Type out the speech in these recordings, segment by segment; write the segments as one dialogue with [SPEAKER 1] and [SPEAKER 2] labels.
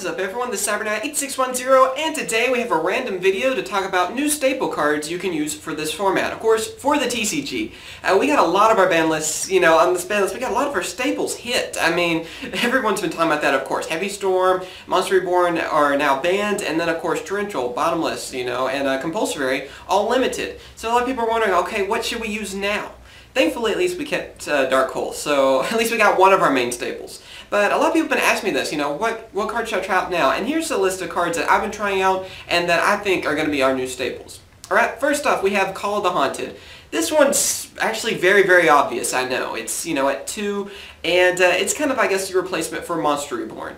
[SPEAKER 1] What's up everyone, this is CyberKnight 8610 and today we have a random video to talk about new staple cards you can use for this format. Of course, for the TCG. We got a lot of our ban lists, on this ban list we got a lot of our staples hit. I mean, everyone's been talking about that, of course. Heavy Storm, Monster Reborn are now banned, and then of course Torrential, Bottomless, and Compulsory, all limited. So a lot of people are wondering, okay, what should we use now? Thankfully, at least we kept Dark Hole, so at least we got one of our main staples. But a lot of people have been asking me this, what cards should I try out now? And here's a list of cards that I've been trying out and that I think are going to be our new staples. Alright, first off, we have Call of the Haunted. This one's actually very, very obvious, I know. It's, at 2, and it's kind of, I guess, your replacement for Monster Reborn.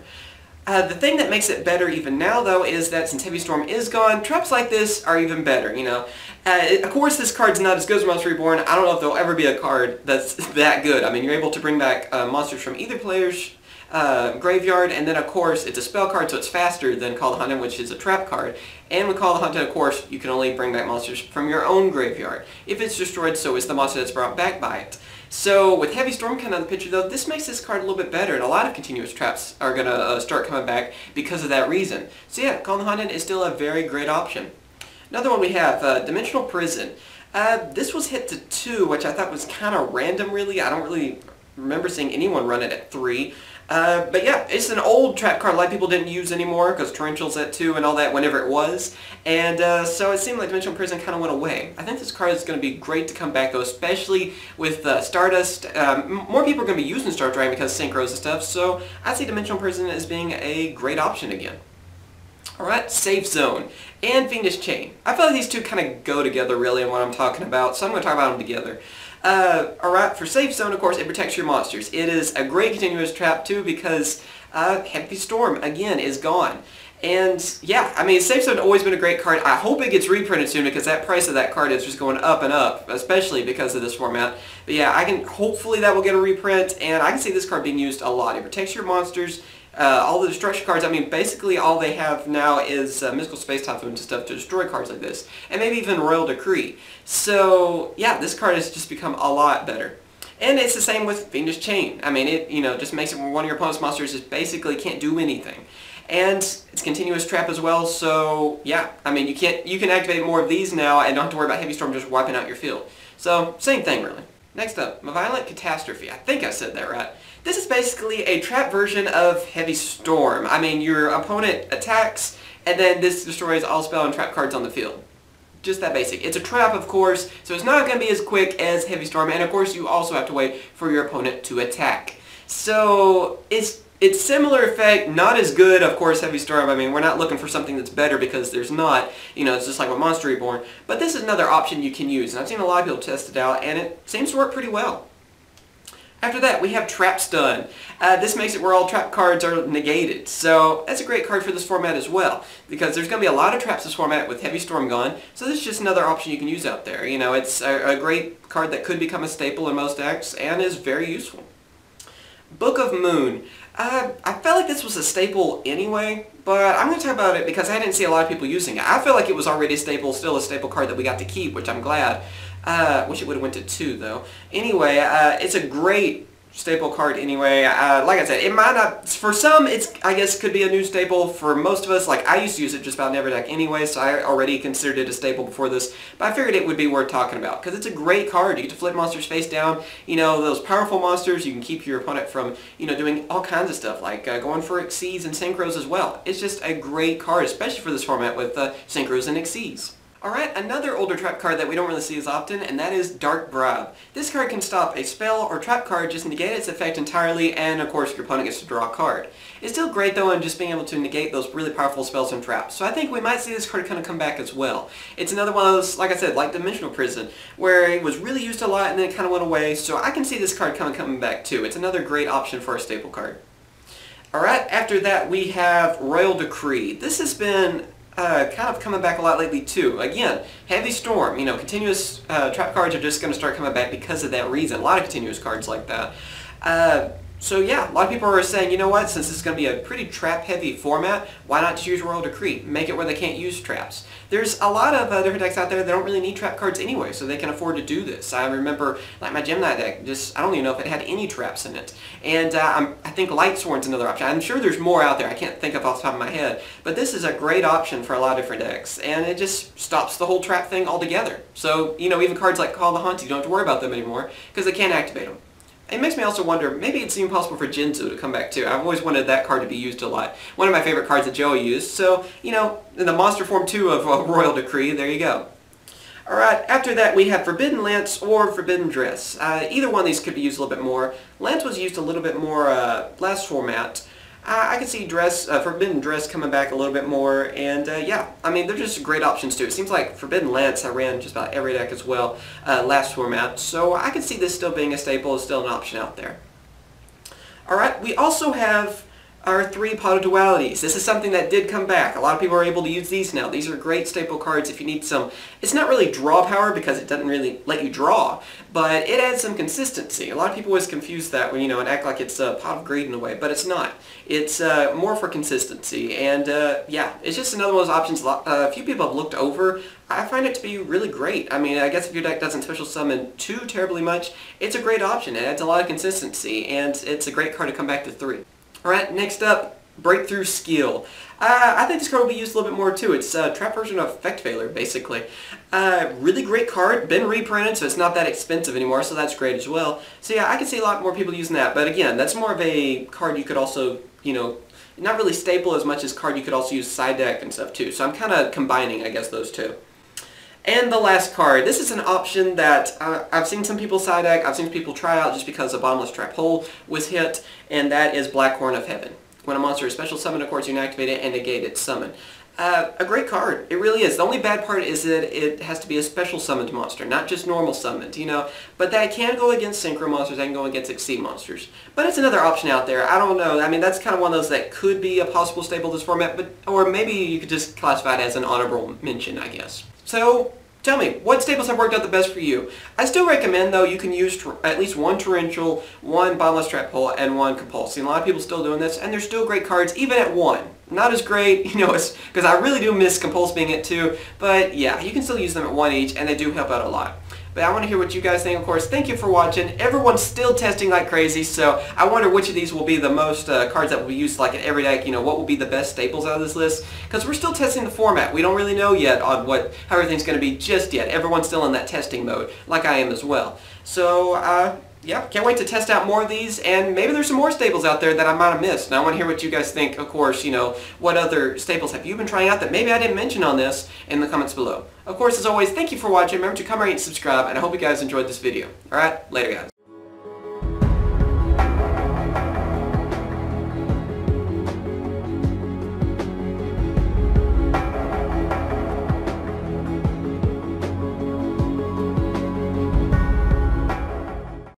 [SPEAKER 1] The thing that makes it better even now, though, is that since Heavy Storm is gone, traps like this are even better, of course, this card's not as good as Monster Reborn. I don't know if there'll ever be a card that's that good. I mean, you're able to bring back monsters from either player's graveyard, and then, of course, it's a spell card, so it's faster than Call of the Haunted, which is a trap card. And with Call of the Haunted, of course, you can only bring back monsters from your own graveyard. If it's destroyed, so is the monster that's brought back by it. So with Heavy Storm kind of in the picture, though, this makes this card a little bit better, and a lot of continuous traps are going to start coming back because of that reason. So yeah, Call of the Haunted is still a very great option. Another one we have, Dimensional Prison. This was hit to 2, which I thought was kind of random, really. I don't really remember seeing anyone run it at 3. But yeah, it's an old trap card a lot of people didn't use anymore because Torrential's at 2 and all that whenever it was. And so it seemed like Dimensional Prison kind of went away. I think this card is going to be great to come back, though, especially with Stardust. More people are going to be using Star Dragon because of Synchros and stuff, so I see Dimensional Prison as being a great option again. Alright, Safe Zone and Fiendish Chain. I feel like these two kind of go together, really, in what I'm talking about, so I'm going to talk about them together. Alright, for Safe Zone, of course, it protects your monsters. It is a great continuous trap, too, because Heavy Storm, again, is gone. And, yeah, I mean, Safe Zone has always been a great card. I hope it gets reprinted soon, because that price of that card is just going up and up, especially because of this format. But yeah, hopefully that will get a reprint, and I can see this card being used a lot. It protects your monsters. All the destruction cards, I mean, basically all they have now is Mystical Space Typhoon and stuff to destroy cards like this. And maybe even Royal Decree. So, yeah, this card has just become a lot better. And it's the same with Fiendish Chain. I mean, it, just makes it where one of your opponent's monsters just basically can't do anything. And it's continuous trap as well, so, yeah, I mean, you can activate more of these now and don't have to worry about Heavy Storm just wiping out your field. So, same thing, really. Next up, Violent Catastrophe. I think I said that right. This is basically a trap version of Heavy Storm. I mean, your opponent attacks, and then this destroys all spell and trap cards on the field. Just that basic. It's a trap, of course, so it's not going to be as quick as Heavy Storm, and of course you also have to wait for your opponent to attack. So, it's similar effect, not as good, of course, Heavy Storm. I mean, we're not looking for something that's better because there's not. It's just like with Monster Reborn. But this is another option you can use, and I've seen a lot of people test it out, and it seems to work pretty well. After that, we have Trap Stun. This makes it where all trap cards are negated. So that's a great card for this format as well, because there's going to be a lot of traps this format with Heavy Storm gone, so this is just another option you can use out there. It's a great card that could become a staple in most decks, and is very useful. Book of Moon. I felt like this was a staple anyway, but I'm going to talk about it because I didn't see a lot of people using it. I feel like it was already a staple, still a staple card that we got to keep, which I'm glad. Wish it would have went to 2, though. Anyway, it's a great staple card anyway. Like I said, it might not, for some, I guess could be a new staple. For most of us, like I used to use it just about in every deck anyway, so I already considered it a staple before this, but I figured it would be worth talking about, because it's a great card. You get to flip monsters face down, those powerful monsters, you can keep your opponent from, doing all kinds of stuff, like going for Xyzs and Synchros as well. It's just a great card, especially for this format with Synchros and Xyzs. Alright, another older trap card that we don't really see as often, and that is Dark Bribe. This card can stop a spell or trap card, just negate its effect entirely, and of course your opponent gets to draw a card. It's still great though in just being able to negate those really powerful spells and traps, so I think we might see this card kind of come back as well. It's another one of those, like I said, like Dimensional Prison, where it was really used a lot and then it kind of went away, so I can see this card kind of coming back too. It's another great option for a staple card. Alright, after that we have Royal Decree. This has been kind of coming back a lot lately too. Again, Heavy Storm, continuous trap cards are just going to start coming back because of that reason. A lot of continuous cards like that. So yeah, a lot of people are saying, you know what, since this is going to be a pretty trap-heavy format, why not just use Royal Decree? Make it where they can't use traps. There's a lot of different decks out there that don't really need trap cards anyway, so they can afford to do this. I remember, like my Gemini deck, I don't even know if it had any traps in it. And I think Lightsworn's another option. I'm sure there's more out there, I can't think of off the top of my head. But this is a great option for a lot of different decks, and it just stops the whole trap thing altogether. So, you know, even cards like Call the Hunt, you don't have to worry about them anymore, because they can't activate them. It makes me also wonder, maybe it's even possible for Jinzu to come back too. I've always wanted that card to be used a lot. One of my favorite cards that Joey used, so, you know, in the monster form 2 of Royal Decree, there you go. Alright, after that we have Forbidden Lance or Forbidden Dress. Either one of these could be used a little bit more. Lance was used a little bit more last format. I could see Forbidden Dress coming back a little bit more, and yeah, I mean, they're just great options too. It seems like Forbidden Lance I ran just about every deck as well last format, so I could see this still being a staple, still an option out there. Alright, we also have our 3 Pot of Dualities. This is something that did come back. A lot of people are able to use these now. These are great staple cards if you need some. It's not really draw power because it doesn't really let you draw, but it adds some consistency. A lot of people always confuse that when, you know, and act like it's a Pot of Greed in a way, but it's not. It's more for consistency, and yeah, it's just another one of those options a few people have looked over. I find it to be really great. I mean, I guess if your deck doesn't special summon too terribly much, it's a great option. It adds a lot of consistency, and it's a great card to come back to 3. Alright, next up, Breakthrough Skill. I think this card will be used a little bit more too. It's a trap version of Effect Failure, basically. Really great card, been reprinted, so it's not that expensive anymore, so that's great as well. So yeah, I can see a lot more people using that, but again, that's more of a card you could also, you know, not really staple as much as card you could also use side deck and stuff too. So I'm kind of combining, I guess, those two. And the last card. This is an option that I've seen some people side deck, I've seen people try out just because a Bottomless Trap Hole was hit, and that is Black Horn of Heaven. When a monster is special summoned, of course, you can activate it and negate its summon. A great card. It really is. The only bad part is that it has to be a special summoned monster, not just normal summoned, you know. But that can go against Synchro monsters, that can go against Exceed monsters. But it's another option out there. I don't know. I mean, that's kind of one of those that could be a possible staple of this format, but or maybe you could just classify it as an honorable mention, I guess. So, tell me, what staples have worked out the best for you? I still recommend, though, you can use at least 1 Torrential, 1 Bottomless Trap Hole, and 1 Compulsive. A lot of people still doing this, and they're still great cards, even at 1. Not as great, you know, because I really do miss Compulse being it too, but yeah, you can still use them at 1 each, and they do help out a lot. But I want to hear what you guys think, of course. Thank you for watching. Everyone's still testing like crazy, so I wonder which of these will be the most cards that will be used like in every deck. You know, what will be the best staples out of this list? Because we're still testing the format. We don't really know yet on how everything's going to be just yet. Everyone's still in that testing mode, like I am as well. So, yeah, can't wait to test out more of these, and maybe there's some more staples out there that I might have missed. And I want to hear what you guys think, of course, you know, what other staples have you been trying out that maybe I didn't mention on this in the comments below. Of course, as always, thank you for watching. Remember to come rate and subscribe, and I hope you guys enjoyed this video. Alright, later guys.